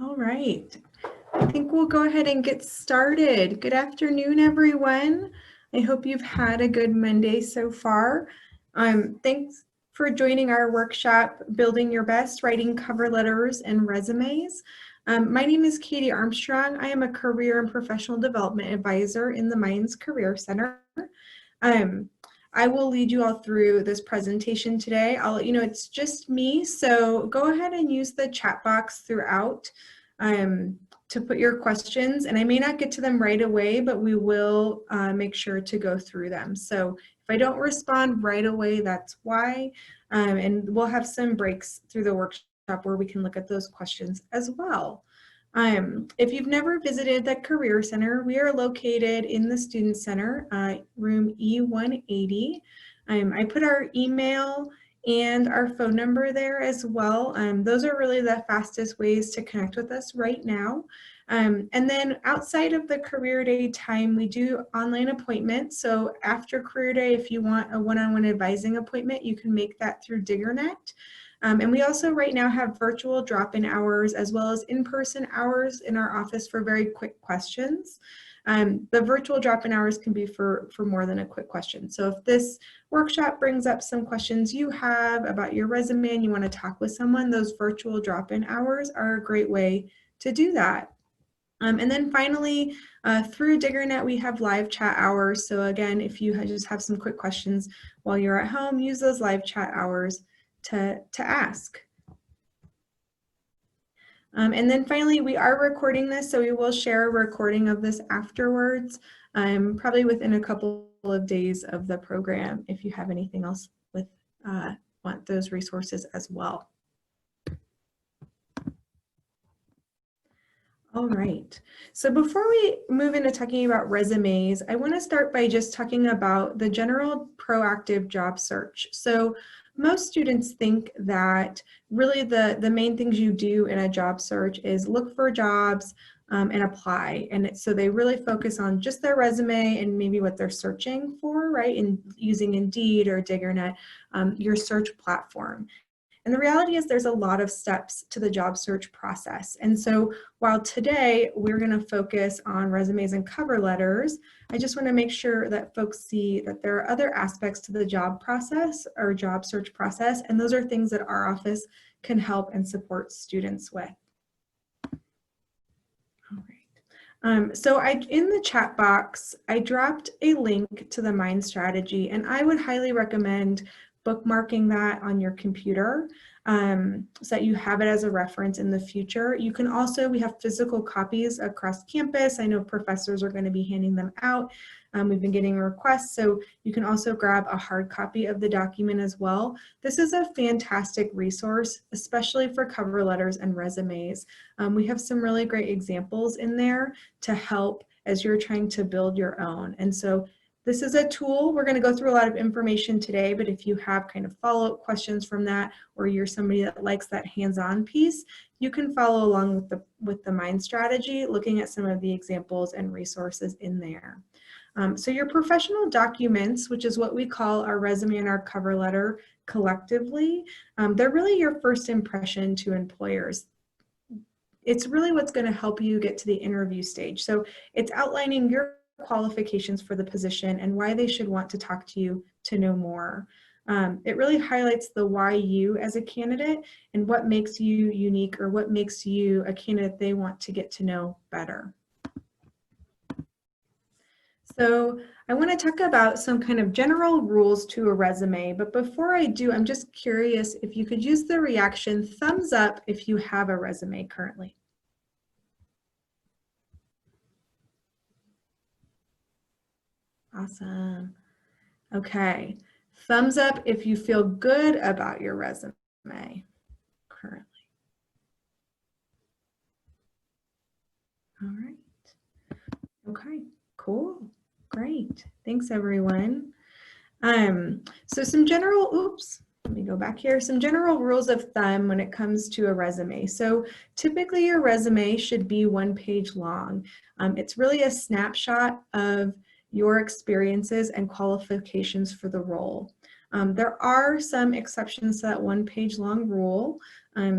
All right, I think we'll go ahead and get started. Good afternoon, everyone. I hope you've had a good Monday so far. Thanks for joining our workshop, Building Your Best, Writing Cover Letters and Resumes. My name is Katie Armstrong. I am a Career and Professional Development Advisor in the Mines Career Center. I will lead you all through this presentation today. I'll let you know it's just me, so go ahead and use the chat box throughout to put your questions, and I may not get to them right away, but we will make sure to go through them. So if I don't respond right away, that's why, and we'll have some breaks through the workshop where we can look at those questions as well. If you've never visited the Career Center, we are located in the Student Center, room E180. I put our email and our phone number there as well. Those are really the fastest ways to connect with us right now. And then outside of the Career Day time, we do online appointments. So after Career Day, if you want a one-on-one advising appointment, you can make that through DiggerNet. And we also right now have virtual drop-in hours as well as in-person hours in our office for very quick questions. The virtual drop-in hours can be for more than a quick question. So if this workshop brings up some questions you have about your resume and you want to talk with someone, those virtual drop-in hours are a great way to do that. And then finally, through DiggerNet, we have live chat hours. So again, if you just have some quick questions while you're at home, use those live chat hours to ask. And then finally, we are recording this, so we will share a recording of this afterwards, probably within a couple of days of the program if you have anything else with want those resources as well. All right, so before we move into talking about resumes, I want to start by just talking about the general proactive job search. So most students think that really the main things you do in a job search is look for jobs and apply. And so they really focus on just their resume and maybe what they're searching for, right? And using Indeed or DiggerNet, your search platform. And the reality is there's a lot of steps to the job search process. And so while today we're going to focus on resumes and cover letters, I just want to make sure that folks see that there are other aspects to the job process or job search process, and those are things that our office can help and support students with. All right. So in the chat box, I dropped a link to the Mind Strategy, and I would highly recommend bookmarking that on your computer so that you have it as a reference in the future. You can also, we have physical copies across campus. I know professors are going to be handing them out. We've been getting requests, so you can also grab a hard copy of the document as well. This is a fantastic resource, especially for cover letters and resumes. We have some really great examples in there to help as you're trying to build your own. And so this is a tool. We're going to go through a lot of information today, but if you have kind of follow-up questions from that, or you're somebody that likes that hands-on piece, you can follow along with the Mind Strategy, looking at some of the examples and resources in there. So your professional documents, which is what we call our resume and our cover letter collectively, they're really your first impression to employers. It's really what's going to help you get to the interview stage. So it's outlining your qualifications for the position and why they should want to talk to you to know more. It really highlights the why you as a candidate and what makes you unique or what makes you a candidate they want to get to know better. So I want to talk about some kind of general rules to a resume, but before I do, I'm just curious if you could use the reaction thumbs up if you have a resume currently. Awesome. Okay. Thumbs up if you feel good about your resume currently. All right. Okay, cool. Great. Thanks, everyone. So some general, oops, let me go back here. Some general rules of thumb when it comes to a resume. So typically your resume should be 1 page long. It's really a snapshot of your experiences and qualifications for the role. There are some exceptions to that 1 page long rule.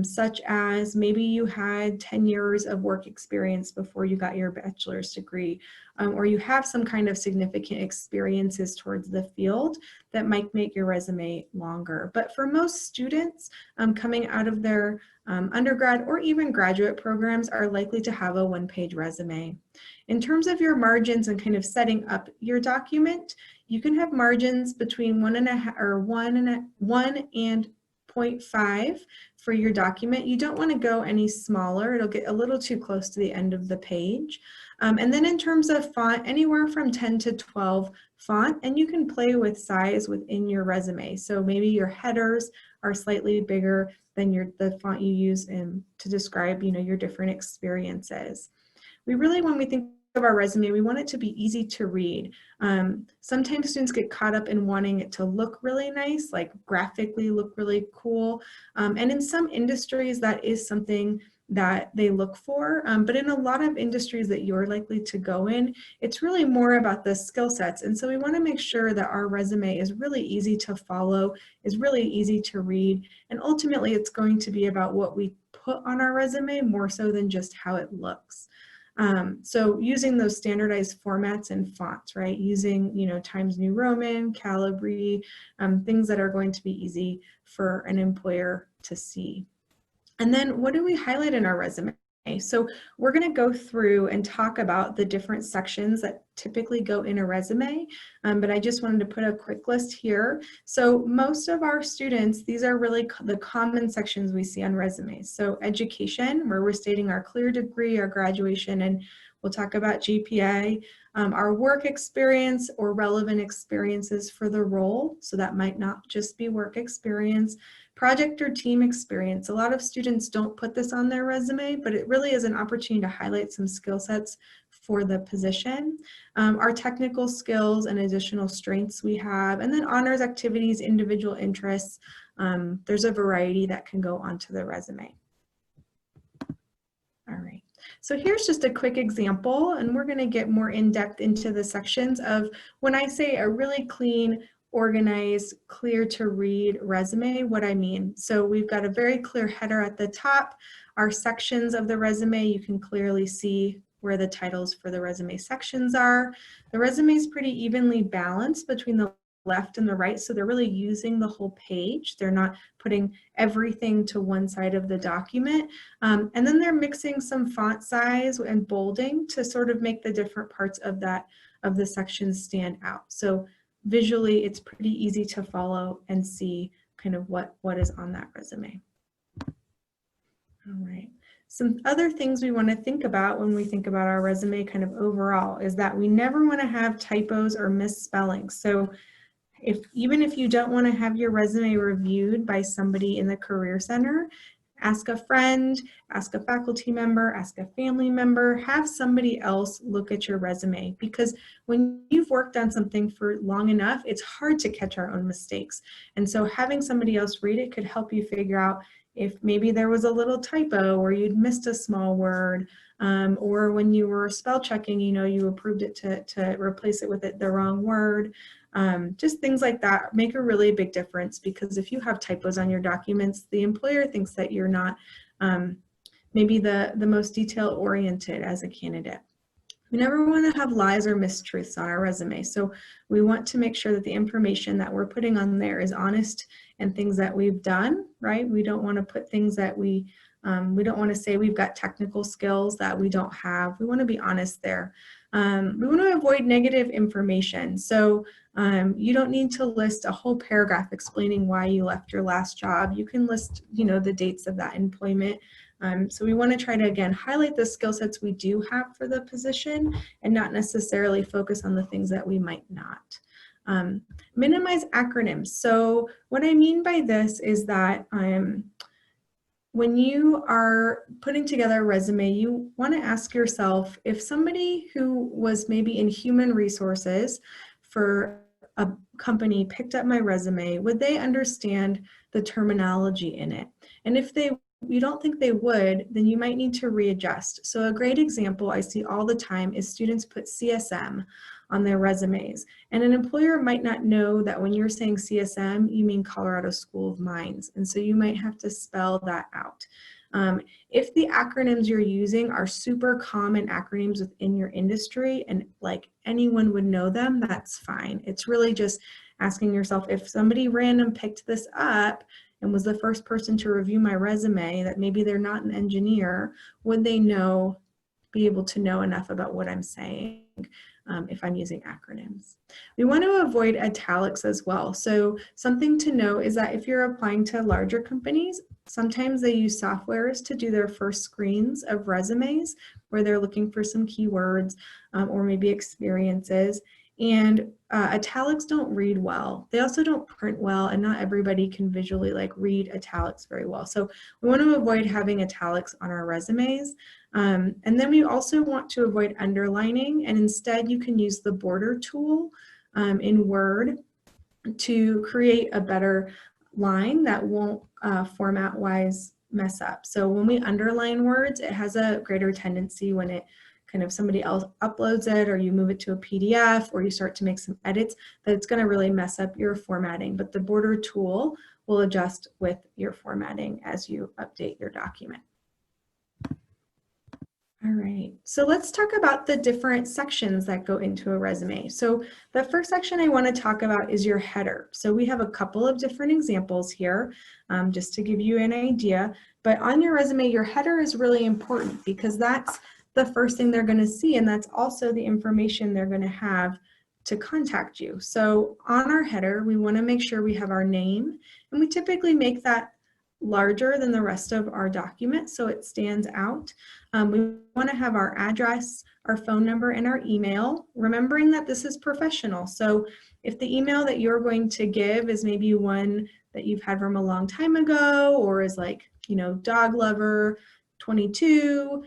such as maybe you had 10 years of work experience before you got your bachelor's degree, or you have some kind of significant experiences towards the field that might make your resume longer. But for most students coming out of their undergrad or even graduate programs are likely to have a one-page resume. In terms of your margins and kind of setting up your document, you can have margins between 1.5 or 1 and 0.5 for your document. You don't want to go any smaller. It'll get a little too close to the end of the page. And then in terms of font, anywhere from 10 to 12 font, and you can play with size within your resume. So maybe your headers are slightly bigger than the font you use to describe, your different experiences. We really, when we think of our resume, we want it to be easy to read. Sometimes students get caught up in wanting it to look really nice, like graphically look really cool. And in some industries, that is something that they look for. But in a lot of industries that you're likely to go in, it's really more about the skill sets. And so we want to make sure that our resume is really easy to follow, is really easy to read. And ultimately, it's going to be about what we put on our resume more so than just how it looks. So using those standardized formats and fonts, right? Using, Times New Roman, Calibri, things that are going to be easy for an employer to see. And then what do we highlight in our resume? So we're going to go through and talk about the different sections that typically go in a resume, but I just wanted to put a quick list here. So most of our students, these are really the common sections we see on resumes. So education, where we're stating our clear degree, our graduation, and we'll talk about GPA, our work experience or relevant experiences for the role. So that might not just be work experience. Project or team experience. A lot of students don't put this on their resume, but it really is an opportunity to highlight some skill sets for the position. Our technical skills and additional strengths we have, and then honors, activities, individual interests. There's a variety that can go onto the resume. All right. So here's just a quick example, and we're going to get more in depth into the sections of when I say a really clean, organized, clear to read resume, what I mean. So we've got a very clear header at the top. Our sections of the resume, you can clearly see where the titles for the resume sections are. The resume is pretty evenly balanced between the left and the right, so they're really using the whole page. They're not putting everything to one side of the document. And then they're mixing some font size and bolding to sort of make the different parts of the sections stand out. So visually, it's pretty easy to follow and see kind of what is on that resume. All right. Some other things we want to think about when we think about our resume kind of overall is that we never want to have typos or misspellings. So even if you don't want to have your resume reviewed by somebody in the Career Center, ask a friend, ask a faculty member, ask a family member, have somebody else look at your resume, because when you've worked on something for long enough, it's hard to catch our own mistakes. And so having somebody else read it could help you figure out if maybe there was a little typo or you'd missed a small word, or when you were spell checking, you approved it to replace it with the wrong word. Just things like that make a really big difference, because if you have typos on your documents, the employer thinks that you're not maybe the most detail oriented as a candidate. We never want to have lies or mistruths on our resume. So we want to make sure that the information that we're putting on there is honest and things that we've done, right? We don't want to put things that we don't want to say we've got technical skills that we don't have. We want to be honest there. We want to avoid negative information. So you don't need to list a whole paragraph explaining why you left your last job. You can list, the dates of that employment. So we want to try to, again, highlight the skill sets we do have for the position and not necessarily focus on the things that we might not. Minimize acronyms. So what I mean by this is that when you are putting together a resume, you want to ask yourself, if somebody who was maybe in human resources for a company picked up my resume, would they understand the terminology in it? And if they you don't think they would, then you might need to readjust. So a great example I see all the time is students put CSM on their resumes. And an employer might not know that when you're saying CSM, you mean Colorado School of Mines. And so you might have to spell that out. If the acronyms you're using are super common acronyms within your industry and like anyone would know them, that's fine. It's really just asking yourself, if somebody random picked this up and was the first person to review my resume, that maybe they're not an engineer, would they be able to know enough about what I'm saying if I'm using acronyms? We want to avoid italics as well. So something to know is that if you're applying to larger companies, sometimes they use softwares to do their first screens of resumes where they're looking for some keywords or maybe experiences. And italics don't read well. They also don't print well, and not everybody can visually like read italics very well. So we want to avoid having italics on our resumes. And then we also want to avoid underlining, and instead you can use the border tool in Word to create a better line that won't format-wise mess up. So when we underline words, it has a greater tendency when it kind of somebody else uploads it or you move it to a PDF or you start to make some edits, that it's going to really mess up your formatting. But the border tool will adjust with your formatting as you update your document. All right, so let's talk about the different sections that go into a resume. So the first section I want to talk about is your header. So we have a couple of different examples here just to give you an idea. But on your resume, your header is really important because that's the first thing they're going to see, and that's also the information they're going to have to contact you. So on our header, we want to make sure we have our name, and we typically make that larger than the rest of our document so it stands out. We want to have our address, our phone number, and our email, remembering that this is professional. So if the email that you're going to give is maybe one that you've had from a long time ago or is like, you know, dog lover 22,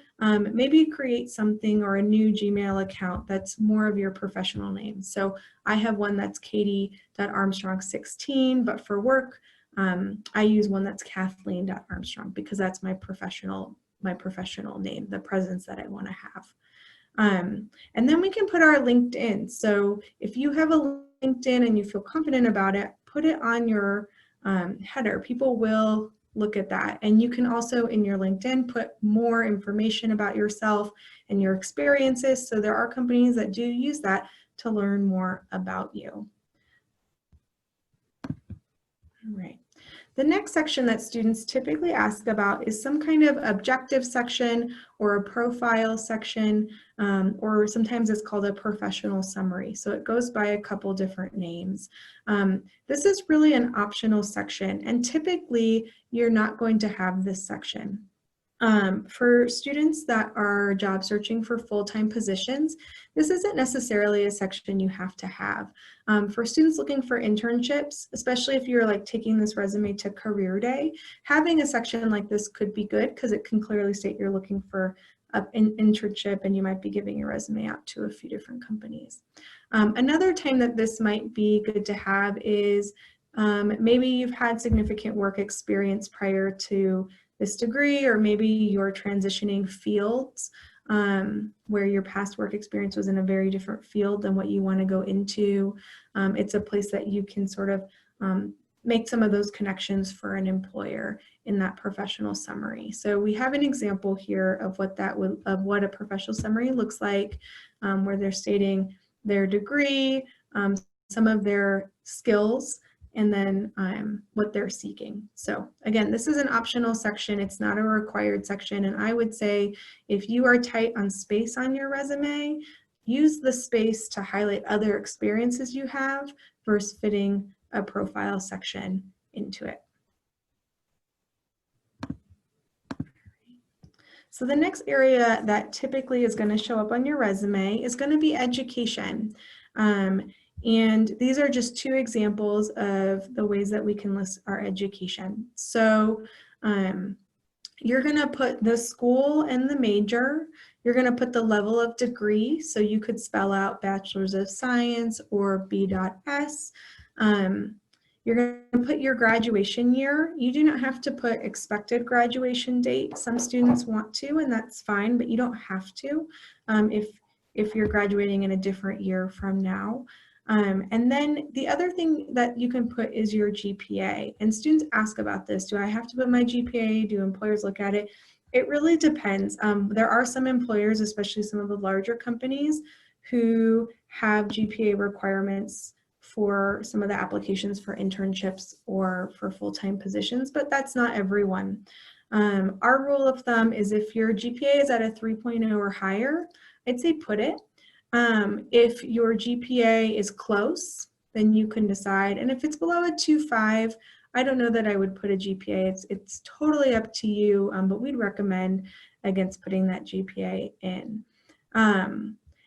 maybe create something or a new Gmail account that's more of your professional name. So I have one that's katie.armstrong16, but for work, I use one that's Kathleen.Armstrong because that's my professional name, the presence that I want to have. And then we can put our LinkedIn. So if you have a LinkedIn and you feel confident about it, put it on your header. People will look at that. And you can also in your LinkedIn put more information about yourself and your experiences. So there are companies that do use that to learn more about you. All right. The next section that students typically ask about is some kind of objective section or a profile section, or sometimes it's called a professional summary. So it goes by a couple different names. This is really an optional section, and typically you're not going to have this section. For students that are job searching for full-time positions, this isn't necessarily a section you have to have. For students looking for internships, especially if you're like taking this resume to career day, having a section like this could be good because it can clearly state you're looking for an internship and you might be giving your resume out to a few different companies. Another time that this might be good to have is maybe you've had significant work experience prior to this degree, or maybe you're transitioning fields where your past work experience was in a very different field than what you want to go into. It's a place that you can sort of make some of those connections for an employer in that professional summary. So we have an example here of what a professional summary looks like, where they're stating their degree, some of their skills, and then what they're seeking. So again, this is an optional section. It's not a required section. And I would say if you are tight on space on your resume, use the space to highlight other experiences you have versus fitting a profile section into it. So the next area that typically is going to show up on your resume is going to be education. And these are just two examples of the ways that we can list our education. So you're going to put the school and the major. You're going to put the level of degree. So you could spell out Bachelor's of Science or B.S. You're going to put your graduation year. You do not have to put expected graduation date. Some students want to, and that's fine, but you don't have to if you're graduating in a different year from now. And then the other thing that you can put is your GPA. And students ask about this. Do I have to put my GPA? Do employers look at it? It really depends. There are some employers, especially some of the larger companies, who have GPA requirements for some of the applications for internships or for full-time positions, but that's not everyone. Our rule of thumb is if your GPA is at a 3.0 or higher, I'd say put it. If your GPA is close, then you can decide. And if it's below a 2.5, I don't know that I would put a GPA. It's totally up to you, but we'd recommend against putting that GPA in.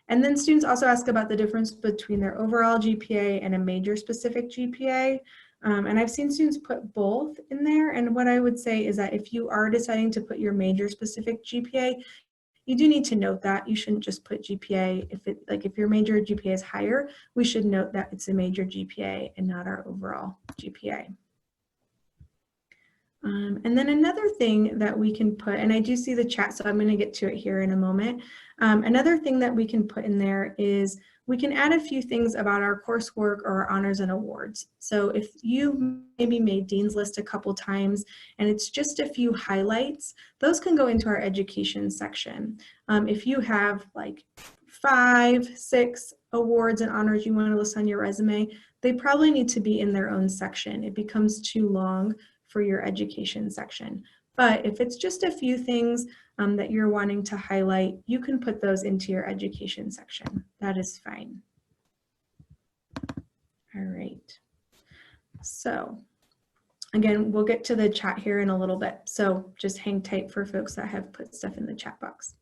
And then students also ask about the difference between their overall GPA and a major specific GPA. And I've seen students put both in there. And what I would say is that if you are deciding to put your major specific GPA, you do need to note that. You shouldn't just put GPA. If your major GPA is higher, we should note that it's a major GPA and not our overall GPA. And then another thing that we can put, and I do see the chat, so I'm going to get to it here in a moment. Another thing that we can put in there is we can add a few things about our coursework or our honors and awards. So if you maybe made Dean's List a couple times and it's just a few highlights, those can go into our education section. If you have like 5, 6 awards and honors you want to list on your resume, they probably need to be in their own section. It becomes too long for your education section. But if it's just a few things that you're wanting to highlight, you can put those into your education section. That is fine. All right. So again, we'll get to the chat here in a little bit. So just hang tight for folks that have put stuff in the chat box.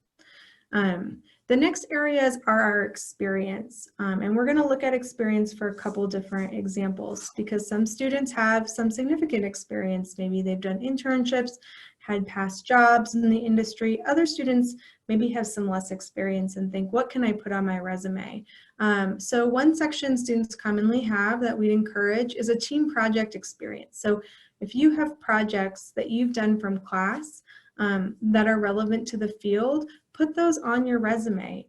The next areas are our experience, and we're going to look at experience for a couple different examples because some students have some significant experience. Maybe they've done internships, had past jobs in the industry. Other students maybe have some less experience and think, what can I put on my resume? So one section students commonly have that we encourage is a team project experience. So if you have projects that you've done from class that are relevant to the field, put those on your resume.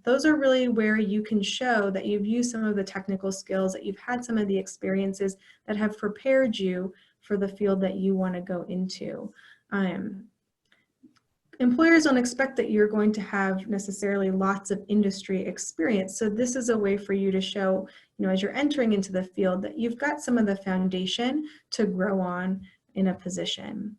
Those are really where you can show that you've used some of the technical skills, that you've had some of the experiences that have prepared you for the field that you want to go into. Employers don't expect that you're going to have necessarily lots of industry experience. So this is a way for you to show, as you're entering into the field, that you've got some of the foundation to grow on in a position.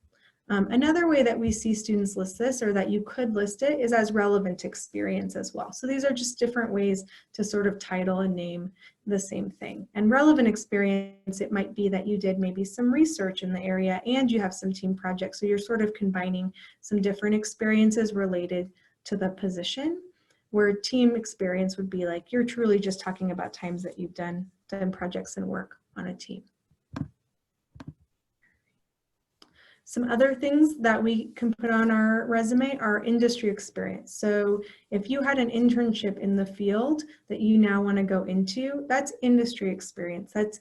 Another way that we see students list this, or that you could list it, is as relevant experience as well. So these are just different ways to sort of title and name the same thing. And relevant experience, it might be that you did maybe some research in the area and you have some team projects. So you're sort of combining some different experiences related to the position, where team experience would be like you're truly just talking about times that you've done projects and work on a team. Some other things that we can put on our resume are industry experience. So if you had an internship in the field that you now want to go into, that's industry experience. That's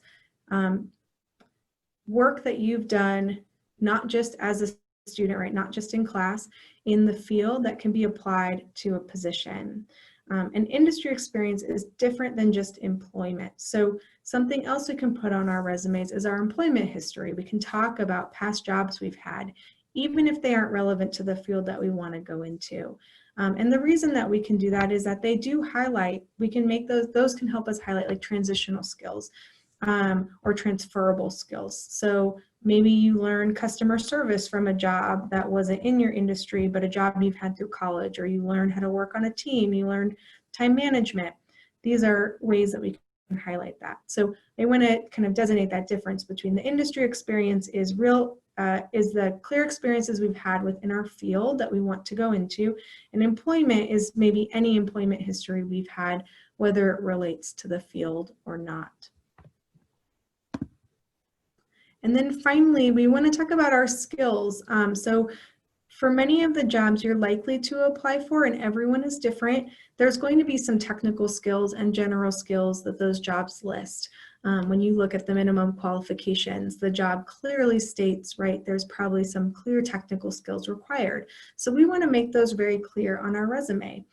work that you've done, not just as a student, right? Not just in class, in the field that can be applied to a position. And industry experience is different than just employment. So something else we can put on our resumes is our employment history. We can talk about past jobs we've had, even if they aren't relevant to the field that we want to go into. And the reason that we can do that is that they do highlight, we can make those can help us highlight like transitional skills or transferable skills. So maybe you learned customer service from a job that wasn't in your industry, but a job you've had through college, or you learned how to work on a team, you learned time management. These are ways that we can highlight that. So they want to kind of designate that difference between the industry experience is the clear experiences we've had within our field that we want to go into, and employment is maybe any employment history we've had, whether it relates to the field or not. And then finally, we want to talk about our skills. So for many of the jobs you're likely to apply for, and everyone is different, there's going to be some technical skills and general skills that those jobs list. When you look at the minimum qualifications, the job clearly states, right, there's probably some clear technical skills required. So we want to make those very clear on our resume.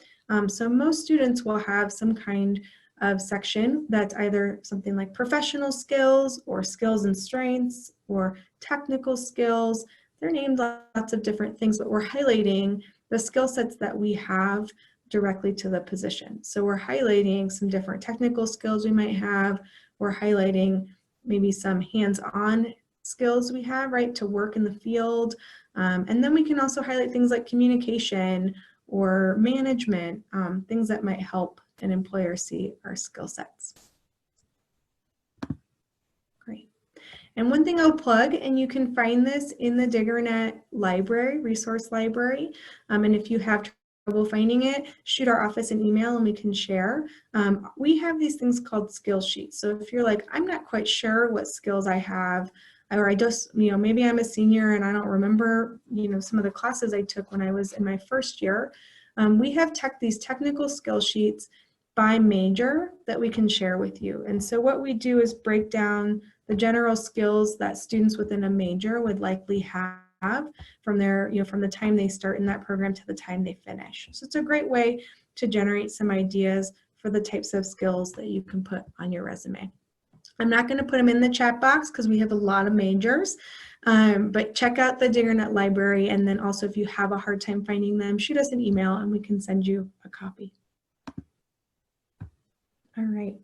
So most students will have some kind of section that's either something like professional skills or skills and strengths or technical skills. They're named lots of different things, but we're highlighting the skill sets that we have directly to the position. So we're highlighting some different technical skills we might have. We're highlighting maybe some hands-on skills we have, right, to work in the field. And then we can also highlight things like communication or management, things that might help an employer see our skill sets. Great. And one thing I'll plug, and you can find this in the DiggerNet library, resource library, and if you have trouble finding it, shoot our office an email and we can share. We have these things called skill sheets. So if you're like, I'm not quite sure what skills I have, or I just, maybe I'm a senior and I don't remember, some of the classes I took when I was in my first year, we have these technical skill sheets by major that we can share with you. And so what we do is break down the general skills that students within a major would likely have from their, from the time they start in that program to the time they finish. So it's a great way to generate some ideas for the types of skills that you can put on your resume. I'm not going to put them in the chat box because we have a lot of majors, but check out the DiggerNet library, and then also if you have a hard time finding them, shoot us an email and we can send you a copy. All right,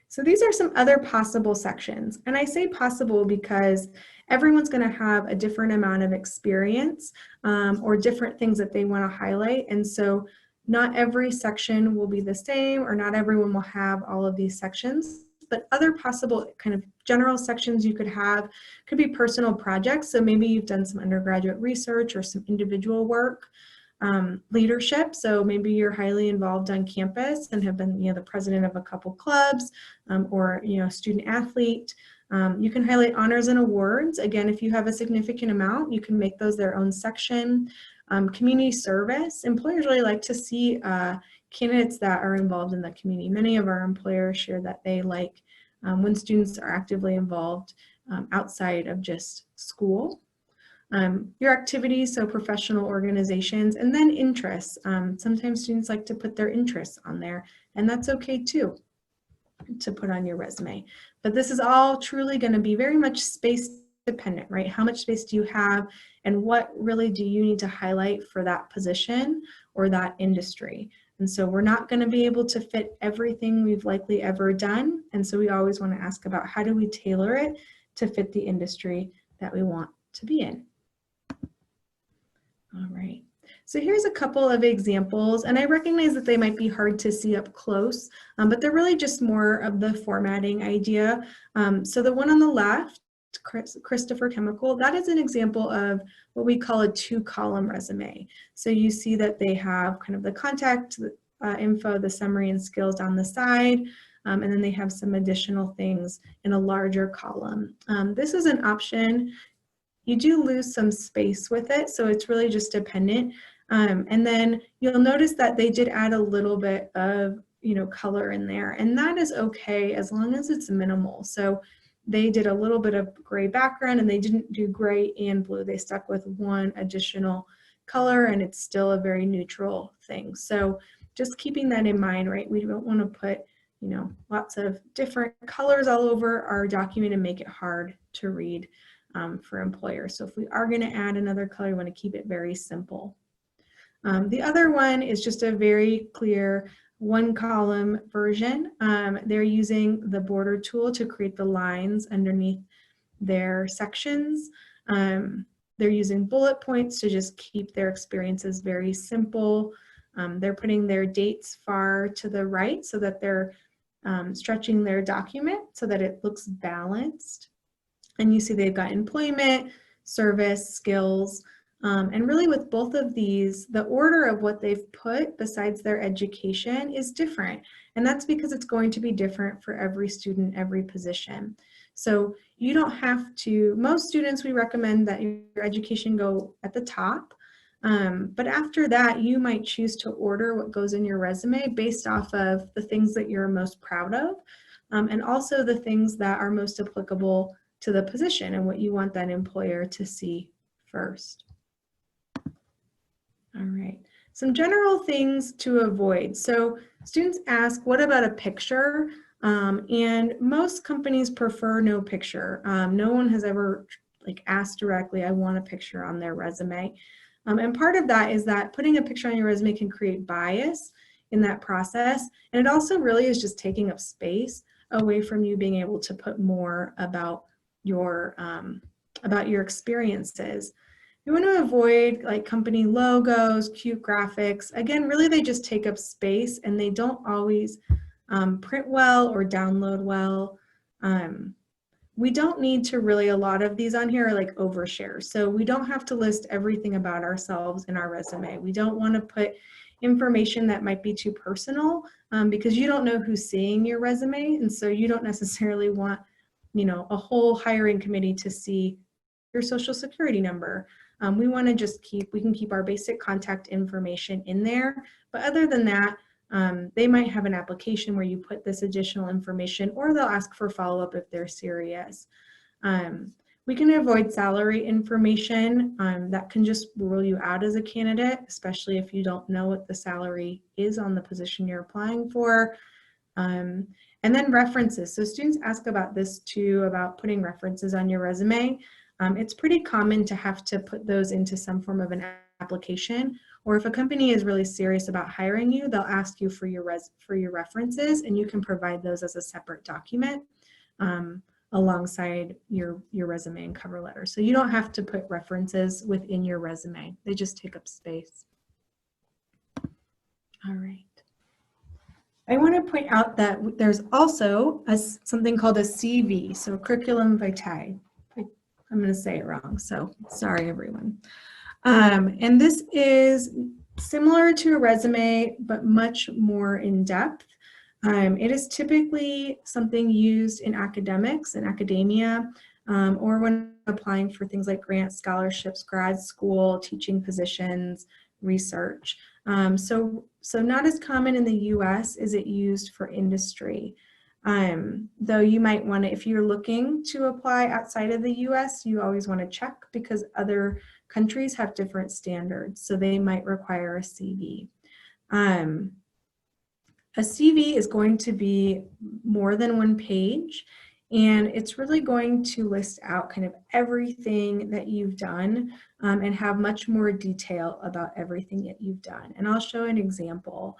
so these are some other possible sections, and I say possible because everyone's going to have a different amount of experience or different things that they want to highlight, and so not every section will be the same, or not everyone will have all of these sections. But other possible kind of general sections you could have could be personal projects. So maybe you've done some undergraduate research or some individual work. Leadership, so maybe you're highly involved on campus and have been the president of a couple clubs or student athlete. You can highlight honors and awards. Again, if you have a significant amount, you can make those their own section. Community service, employers really like to see candidates that are involved in the community. Many of our employers share that they like when students are actively involved outside of just school. Your activities, so professional organizations, and then interests. Sometimes students like to put their interests on there, and that's okay too, to put on your resume. But this is all truly going to be very much space dependent, right? How much space do you have, and what really do you need to highlight for that position or that industry? And so we're not going to be able to fit everything we've likely ever done, and so we always want to ask about how do we tailor it to fit the industry that we want to be in. All right, so here's a couple of examples, and I recognize that they might be hard to see up close, but they're really just more of the formatting idea. So the one on the left, Christopher Chemical, that is an example of what we call a 2-column resume. So you see that they have kind of the contact info, the summary and skills down the side, and then they have some additional things in a larger column. This is an option. You do lose some space with it, so it's really just dependent. And then you'll notice that they did add a little bit of color in there, and that is okay as long as it's minimal. So they did a little bit of gray background, and they didn't do gray and blue. They stuck with one additional color, and it's still a very neutral thing. So just keeping that in mind, right? We don't want to put lots of different colors all over our document and make it hard to read for employers. So if we are going to add another color, we want to keep it very simple. The other one is just a very clear 1-column version. They're using the border tool to create the lines underneath their sections. They're using bullet points to just keep their experiences very simple. They're putting their dates far to the right so that they're stretching their document so that it looks balanced. And you see they've got employment, service, skills, and really with both of these, the order of what they've put besides their education is different. And that's because it's going to be different for every student, every position. So you don't have to, most students we recommend that your education go at the top. But after that, you might choose to order what goes in your resume based off of the things that you're most proud of. and also the things that are most applicable to the position and what you want that employer to see first. All right, some general things to avoid. So students ask, what about a picture? And most companies prefer no picture. No one has ever asked directly, I want a picture on their resume. And part of that is that putting a picture on your resume can create bias in that process. And it also really is just taking up space away from you being able to put more about your experiences. You want to avoid company logos, cute graphics. Again, really they just take up space and they don't always print well or download well. We don't need to really, a lot of these on here are overshare. So we don't have to list everything about ourselves in our resume. We don't want to put information that might be too personal because you don't know who's seeing your resume. And so you don't necessarily want, a whole hiring committee to see your social security number. We want to just we can keep our basic contact information in there. But other than that, they might have an application where you put this additional information, or they'll ask for follow-up if they're serious. We can avoid salary information that can just rule you out as a candidate, especially if you don't know what the salary is on the position you're applying for. And then references. So students ask about this too, about putting references on your resume. It's pretty common to have to put those into some form of an application, or if a company is really serious about hiring you, they'll ask you for your references, and you can provide those as a separate document alongside your resume and cover letter. So you don't have to put references within your resume. They just take up space. All right. I want to point out that there's also something called a CV, so curriculum vitae. I'm going to say it wrong, so sorry everyone. And this is similar to a resume, but much more in depth. It is typically something used in academics and academia, or when applying for things like grants, scholarships, grad school, teaching positions, research. So not as common in the US is it used for industry. Though you might want to, if you're looking to apply outside of the US, you always want to check because other countries have different standards, so they might require a CV. A CV is going to be more than one page, and it's really going to list out kind of everything that you've done and have much more detail about everything that you've done. And I'll show an example.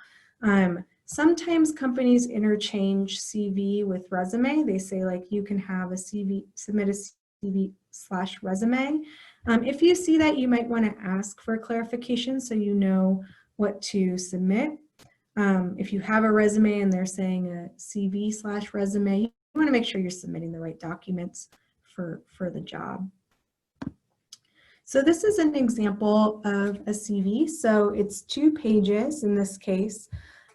Sometimes companies interchange CV with resume. They say you can have a CV, submit a CV/resume. If you see that, you might want to ask for clarification so you know what to submit. If you have a resume and they're saying a CV/resume, you want to make sure you're submitting the right documents for the job. So this is an example of a CV. So it's 2 pages in this case.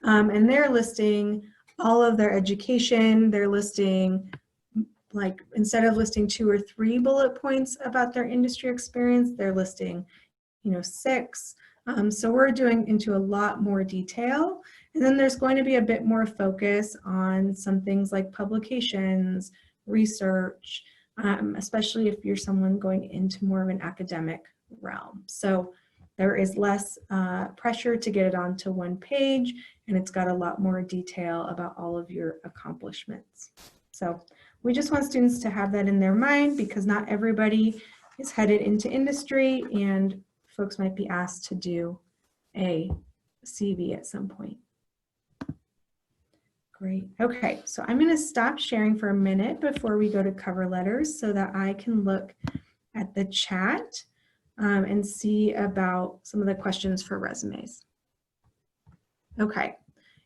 And they're listing all of their education. They're listing, instead of listing 2 or 3 bullet points about their industry experience, they're listing, 6. So we're doing into a lot more detail. And then there's going to be a bit more focus on some things like publications, research, especially if you're someone going into more of an academic realm. So there is less pressure to get it onto one page, and it's got a lot more detail about all of your accomplishments. So we just want students to have that in their mind because not everybody is headed into industry, and folks might be asked to do a CV at some point. Great. Okay, so I'm going to stop sharing for a minute before we go to cover letters so that I can look at the chat and see about some of the questions for resumes. Okay,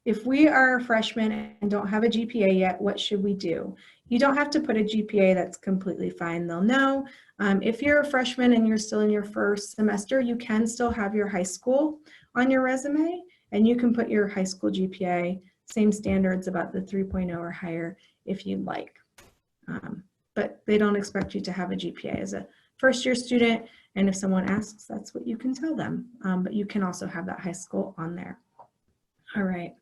if we are a freshman and don't have a GPA yet, what should we do? You don't have to put a GPA, that's completely fine, they'll know. If you're a freshman and you're still in your first semester, you can still have your high school on your resume, and you can put your high school GPA, same standards about the 3.0 or higher if you'd like. But they don't expect you to have a GPA as a first-year student, and if someone asks, that's what you can tell them. But you can also have that high school on there. All right.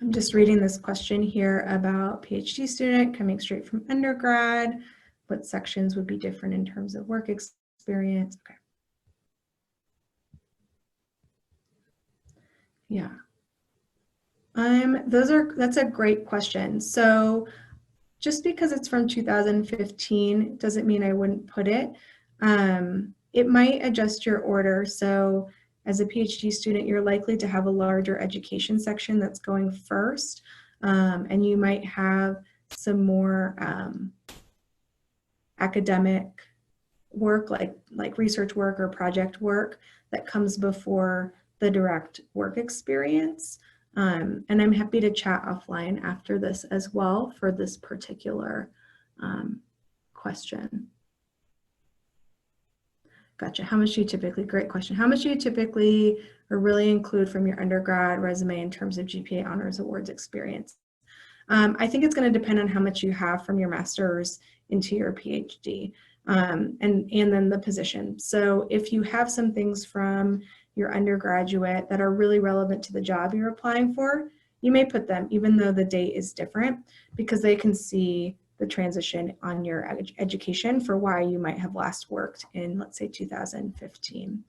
I'm just reading this question here about PhD student coming straight from undergrad. What sections would be different in terms of work experience? Okay. Yeah. That's a great question. So just because it's from 2015 doesn't mean I wouldn't put it. It might adjust your order. So as a PhD student, you're likely to have a larger education section that's going first. And you might have some more academic work like research work or project work that comes before the direct work experience. And I'm happy to chat offline after this as well for this particular question. Gotcha. How much do you typically, great question. How much do you typically or really include from your undergrad resume in terms of GPA honors awards experience? I think it's going to depend on how much you have from your master's into your PhD and then the position. So if you have some things from your undergraduate that are really relevant to the job you're applying for, you may put them even though the date is different because they can see the transition on your education for why you might have last worked in, let's say, 2015.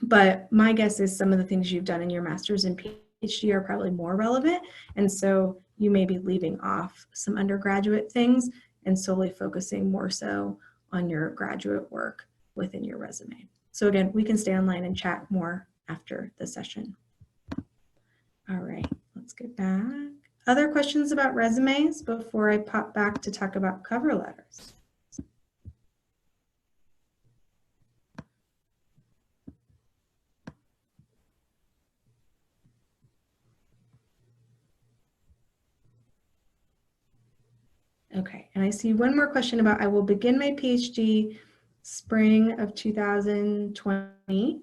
But my guess is some of the things you've done in your master's and PhD are probably more relevant. And so you may be leaving off some undergraduate things and solely focusing more so on your graduate work within your resume. So again, we can stay online and chat more after the session. All right, let's get back. Other questions about resumes before I pop back to talk about cover letters? Okay, and I see one more question about I will begin my PhD spring of 2020.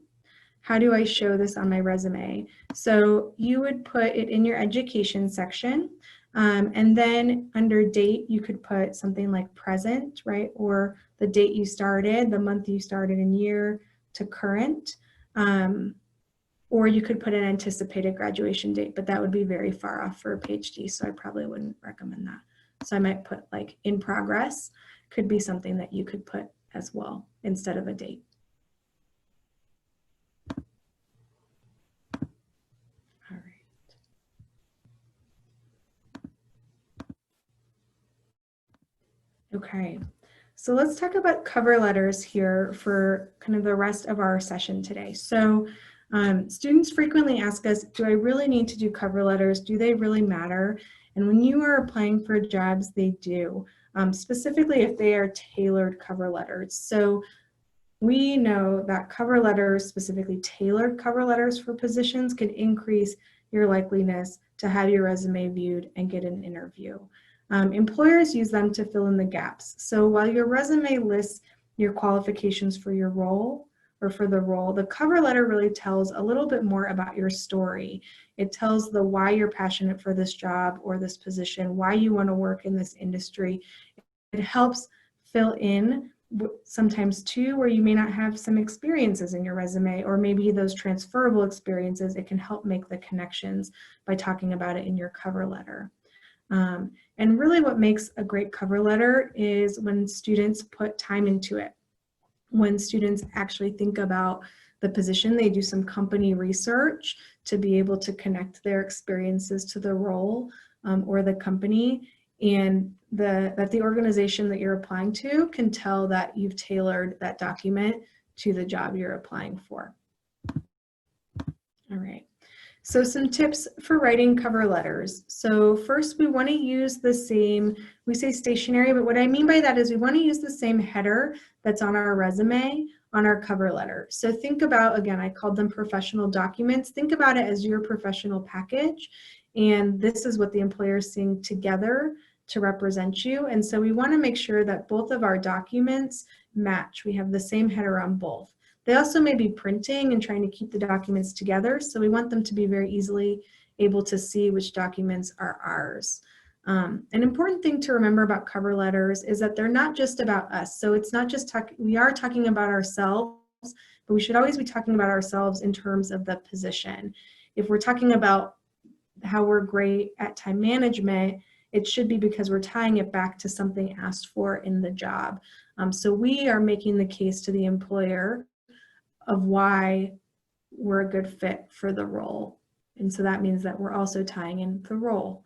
How do I show this on my resume? So you would put it in your education section, and then under date, you could put something like present, right? Or the date you started, the month you started and year to current. Or you could put an anticipated graduation date, but that would be very far off for a PhD, so I probably wouldn't recommend that. So I might put like in progress, could be something that you could put as well instead of a date. All right. Okay, so let's talk about cover letters here for kind of the rest of our session today. So students frequently ask us, do I really need to do cover letters? Do they really matter? And when you are applying for jobs, they do, specifically if they are tailored cover letters. So we know that cover letters, specifically tailored cover letters for positions, can increase your likeliness to have your resume viewed and get an interview. Employers use them to fill in the gaps. So while your resume lists your qualifications for your role or for the role, the cover letter really tells a little bit more about your story. It tells the why you're passionate for this job or this position, why you want to work in this industry. It helps fill in sometimes too where you may not have some experiences in your resume or maybe those transferable experiences. It can help make the connections by talking about it in your cover letter. And really what makes a great cover letter is when students put time into it. When students actually think about the position, they do some company research to be able to connect their experiences to the role or the company, and that the organization that you're applying to can tell that you've tailored that document to the job you're applying for. All right. So some tips for writing cover letters. So first we want to use the same, we say stationery, but what I mean by that is we want to use the same header that's on our resume on our cover letter. So think about, again, I called them professional documents. Think about it as your professional package. And this is what the employer is seeing together to represent you. And so we want to make sure that both of our documents match. We have the same header on both. They also may be printing and trying to keep the documents together, so we want them to be very easily able to see which documents are ours. An important thing to remember about cover letters is that they're not just about us. So it's not just we are talking about ourselves, but we should always be talking about ourselves in terms of the position. If we're talking about how we're great at time management, it should be because we're tying it back to something asked for in the job. So we are making the case to the employer of why we're a good fit for the role. And so that means that we're also tying in the role.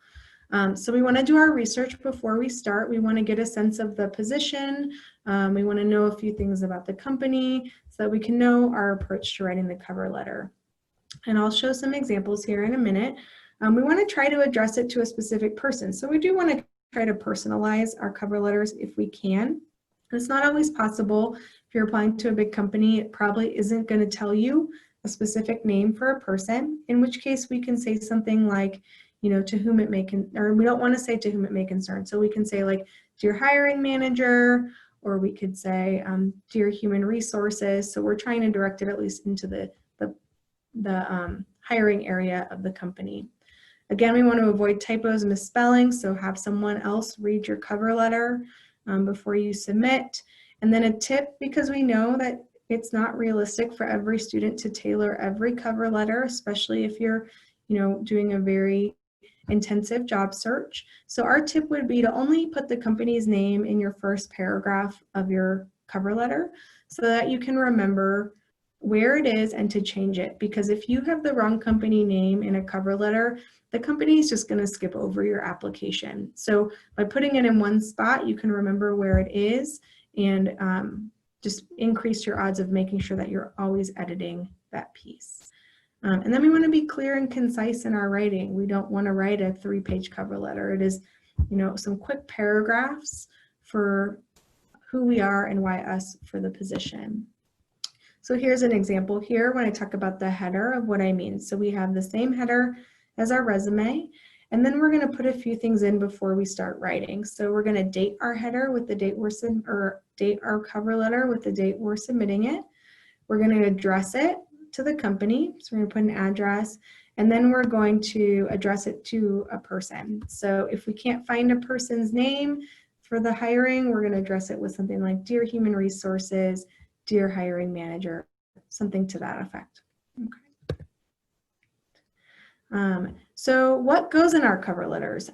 So we want to do our research before we start. We want to get a sense of the position. We want to know a few things about the company so that we can know our approach to writing the cover letter. And I'll show some examples here in a minute. We want to try to address it to a specific person. So we do want to try to personalize our cover letters if we can. It's not always possible. If you're applying to a big company, it probably isn't going to tell you a specific name for a person, in which case we can say something like, you know, to whom it may or we don't want to say to whom it may concern. So we can say like, dear hiring manager, or we could say, dear human resources. So we're trying to direct it at least into the hiring area of the company. Again, we want to avoid typos and misspelling, so have someone else read your cover letter before you submit. And then a tip, because we know that it's not realistic for every student to tailor every cover letter, especially if you're, you know, doing a very intensive job search. So our tip would be to only put the company's name in your first paragraph of your cover letter so that you can remember where it is and to change it. Because if you have the wrong company name in a cover letter, the company is just going to skip over your application. So by putting it in one spot, you can remember where it is and just increase your odds of making sure that you're always editing that piece. And then we want to be clear and concise in our writing. We don't want to write a 3-page cover letter. It is, you know, some quick paragraphs for who we are and why us for the position. So here's an example here when I talk about the header of what I mean. So we have the same header as our resume, and then we're going to put a few things in before we start writing. So we're going to date our header with the date date our cover letter with the date we're submitting it. We're going to address it to the company. So we're going to put an address, and then we're going to address it to a person. So if we can't find a person's name for the hiring, we're going to address it with something like Dear Human Resources, Dear Hiring Manager, something to that effect. Okay. So what goes in our cover letters?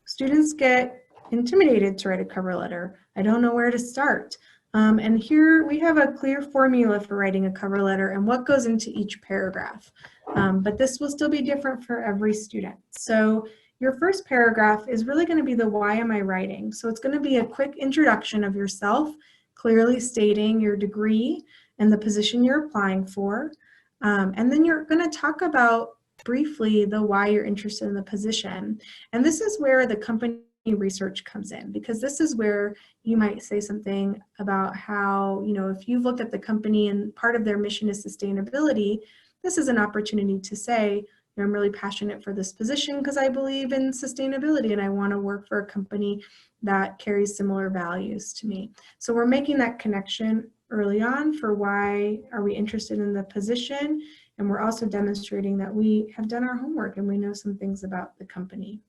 Students get intimidated to write a cover letter. I don't know where to start. And here we have a clear formula for writing a cover letter and what goes into each paragraph. But this will still be different for every student. So your first paragraph is really going to be the why am I writing? So it's going to be a quick introduction of yourself, clearly stating your degree and the position you're applying for. And then you're going to talk about briefly the why you're interested in the position. And this is where the company research comes in, because this is where you might say something about how, you know, if you've looked at the company and part of their mission is sustainability, this is an opportunity to say, you know, I'm really passionate for this position because I believe in sustainability and I want to work for a company that carries similar values to me. So we're making that connection early on for why are we interested in the position, and we're also demonstrating that we have done our homework and we know some things about the company.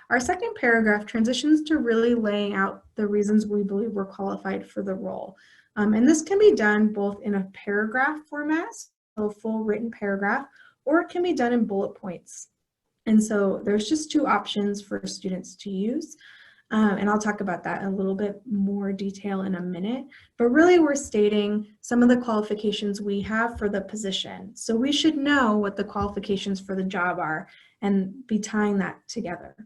Our second paragraph transitions to really laying out the reasons we believe we're qualified for the role. And this can be done both in a paragraph format, so a full written paragraph, or it can be done in bullet points. And so there's just two options for students to use. And I'll talk about that in a little bit more detail in a minute. But really we're stating some of the qualifications we have for the position. So we should know what the qualifications for the job are and be tying that together.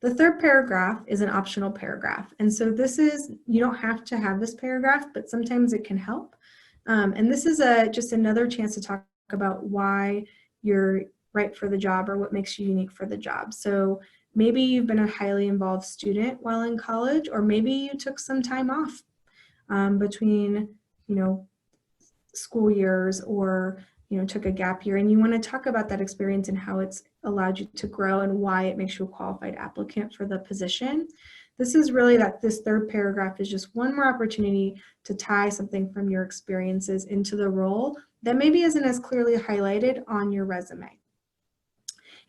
The third paragraph is an optional paragraph. And so this is, you don't have to have this paragraph, but sometimes it can help. And this is just another chance to talk about why you're right for the job or what makes you unique for the job. So maybe you've been a highly involved student while in college, or maybe you took some time off between, you know, school years, or took a gap year, and you want to talk about that experience and how it's allowed you to grow and why it makes you a qualified applicant for the position. This is really this third paragraph is just one more opportunity to tie something from your experiences into the role that maybe isn't as clearly highlighted on your resume.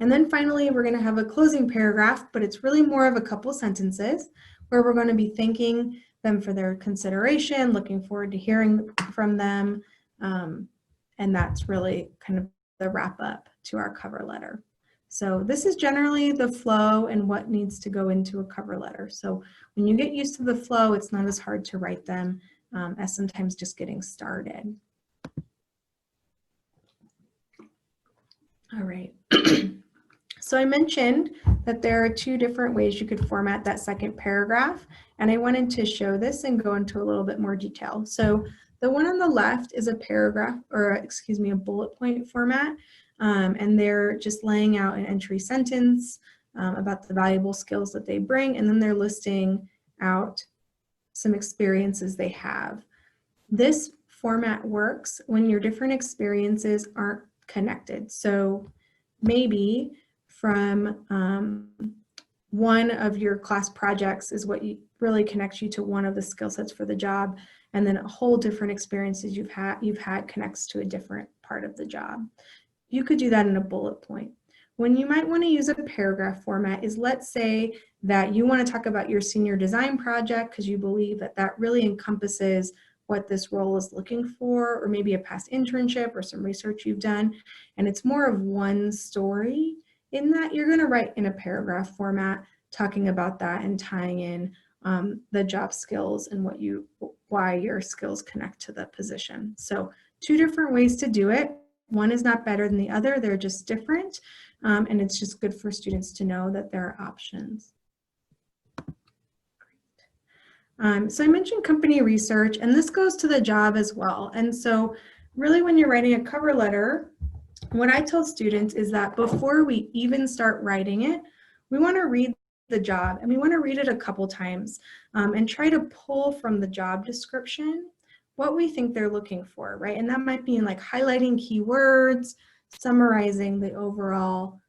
And then finally, we're going to have a closing paragraph, but it's really more of a couple sentences where we're going to be thanking them for their consideration, looking forward to hearing from them. And that's really kind of the wrap up to our cover letter. So this is generally the flow and what needs to go into a cover letter. So when you get used to the flow, it's not as hard to write them as sometimes just getting started. All right. So I mentioned that there are two different ways you could format that second paragraph, and I wanted to show this and go into a little bit more detail. So the one on the left is a paragraph, or excuse me, a bullet point format, and they're just laying out an entry sentence about the valuable skills that they bring, and then they're listing out some experiences they have. This format works when your different experiences aren't connected. So maybe from one of your class projects is what really connects you to one of the skill sets for the job, and then a whole different experiences you've had connects to a different part of the job. You could do that in a bullet point. When you might want to use a paragraph format is, let's say that you want to talk about your senior design project because you believe that that really encompasses what this role is looking for, or maybe a past internship or some research you've done, and it's more of one story in that you're going to write in a paragraph format talking about that and tying in the job skills and why your skills connect to the position. So two different ways to do it. One is not better than the other, they're just different, and it's just good for students to know that there are options. So I mentioned company research, and this goes to the job as well. And so really when you're writing a cover letter, what I tell students is that before we even start writing it, we want to read the job, and we want to read it a couple times and try to pull from the job description what we think they're looking for, right? And that might be like highlighting keywords, summarizing the overall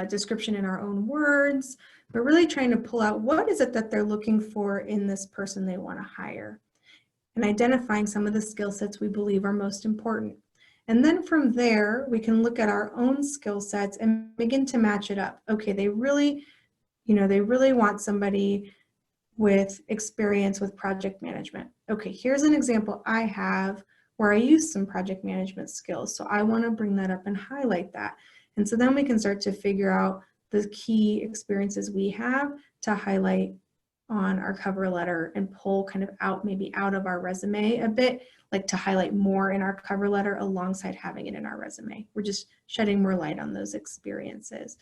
description in our own words, but really trying to pull out what is it that they're looking for in this person they want to hire, and identifying some of the skill sets we believe are most important. And then from there, we can look at our own skill sets and begin to match it up. Okay, they really want somebody with experience with project management. Okay, here's an example I have where I use some project management skills. So I want to bring that up and highlight that. And so then we can start to figure out the key experiences we have to highlight on our cover letter and pull kind of out, maybe out of our resume a bit, like to highlight more in our cover letter alongside having it in our resume. We're just shedding more light on those experiences.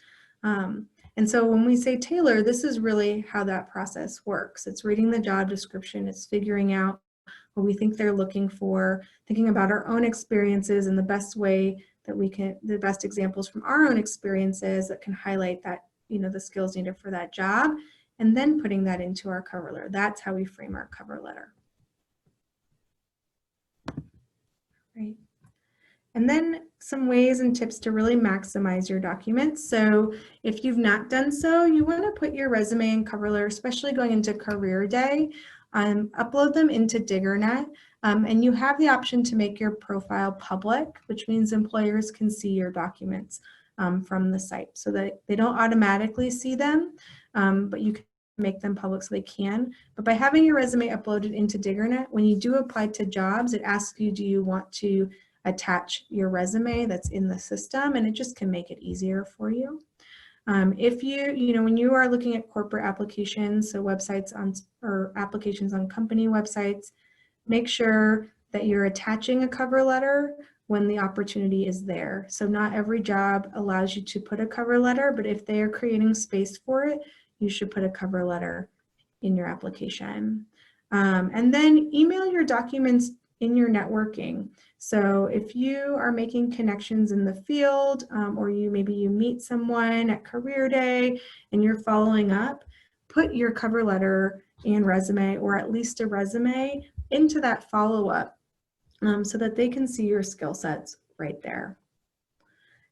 And so when we say tailor, this is really how that process works. It's reading the job description, it's figuring out what we think they're looking for, thinking about our own experiences and the best way that we can, the best examples from our own experiences that can highlight that, the skills needed for that job, and then putting that into our cover letter. That's how we frame our cover letter. Right. And then some ways and tips to really maximize your documents. So if you've not done so, you want to put your resume and cover letter, especially going into Career Day, upload them into DiggerNet. And you have the option to make your profile public, which means employers can see your documents from the site, so that they don't automatically see them, but you can make them public so they can. But by having your resume uploaded into DiggerNet, when you do apply to jobs, it asks you, do you want to attach your resume that's in the system, and it just can make it easier for you. If when you are looking at corporate applications, so websites or applications on company websites, make sure that you're attaching a cover letter when the opportunity is there. So not every job allows you to put a cover letter, but if they are creating space for it, you should put a cover letter in your application. And then email your documents in your networking. So if you are making connections in the field, or maybe you meet someone at Career Day and you're following up, put your cover letter and resume, or at least a resume, into that follow-up so that they can see your skill sets right there.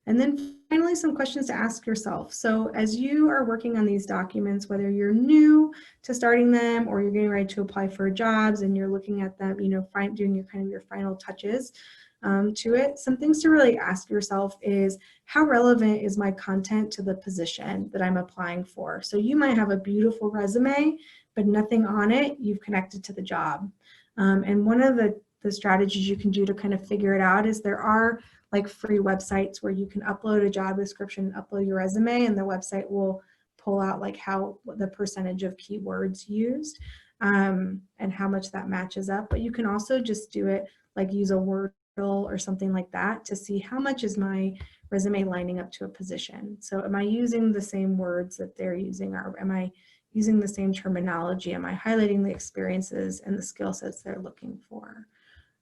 And then finally, some questions to ask yourself. So as you are working on these documents, whether you're new to starting them or you're getting ready to apply for jobs and you're looking at them, doing your final touches to it, some things to really ask yourself is, how relevant is my content to the position that I'm applying for? So you might have a beautiful resume, but nothing on it you've connected to the job. And one of the the strategies you can do to kind of figure it out is there are like free websites where you can upload a job description, upload your resume, and the website will pull out like the percentage of keywords used and how much that matches up. But you can also just do it like use a Wordle or something like that to see how much is my resume lining up to a position. So am I using the same words that they're using, or am I using the same terminology? Am I highlighting the experiences and the skill sets they're looking for?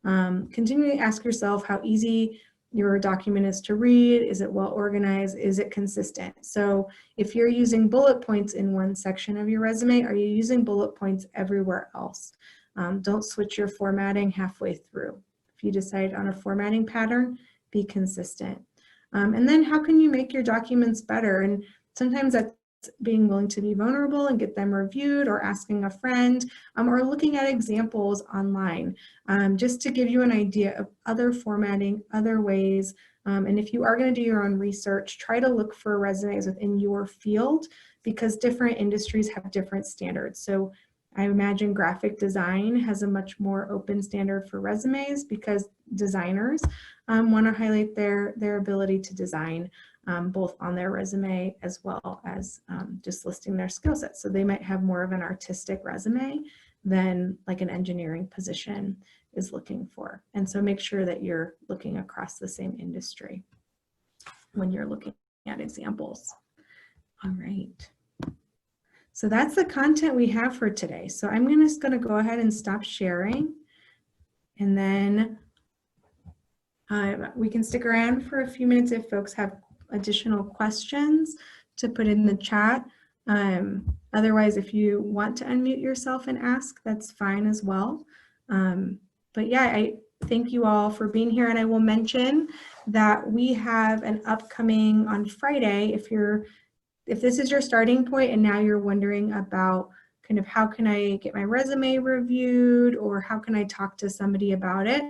Continue to ask yourself how easy your document is to read. Is it well organized? Is it consistent? So if you're using bullet points in one section of your resume, are you using bullet points everywhere else? Don't switch your formatting halfway through. If you decide on a formatting pattern, be consistent. And then how can you make your documents better? And sometimes that's being willing to be vulnerable and get them reviewed, or asking a friend, or looking at examples online, just to give you an idea of other formatting, other ways. And if you are going to do your own research, try to look for resumes within your field, because different industries have different standards. So I imagine graphic design has a much more open standard for resumes, because designers want to highlight their ability to design, both on their resume as well as just listing their skill sets. So they might have more of an artistic resume than like an engineering position is looking for. And so make sure that you're looking across the same industry when you're looking at examples. All right. So that's the content we have for today. So I'm just going to go ahead and stop sharing, and then we can stick around for a few minutes if folks have additional questions to put in the chat. Otherwise, if you want to unmute yourself and ask, that's fine as well. But yeah, I thank you all for being here, and I will mention that we have an upcoming on Friday. If this is your starting point and now you're wondering about kind of how can I get my resume reviewed, or how can I talk to somebody about it,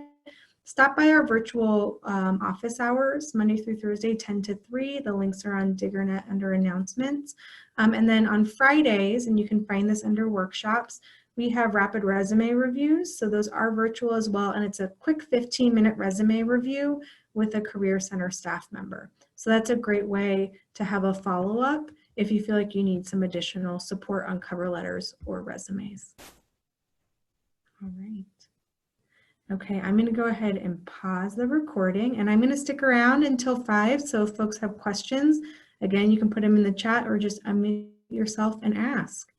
stop by our virtual office hours, Monday through Thursday, 10 to 3. The links are on DiggerNet under announcements. And then on Fridays, and you can find this under workshops, we have rapid resume reviews. So those are virtual as well. And it's a quick 15-minute resume review with a Career Center staff member. So that's a great way to have a follow-up if you feel like you need some additional support on cover letters or resumes. All right. Okay, I'm going to go ahead and pause the recording, and I'm going to stick around until 5. So if folks have questions, again, you can put them in the chat or just unmute yourself and ask.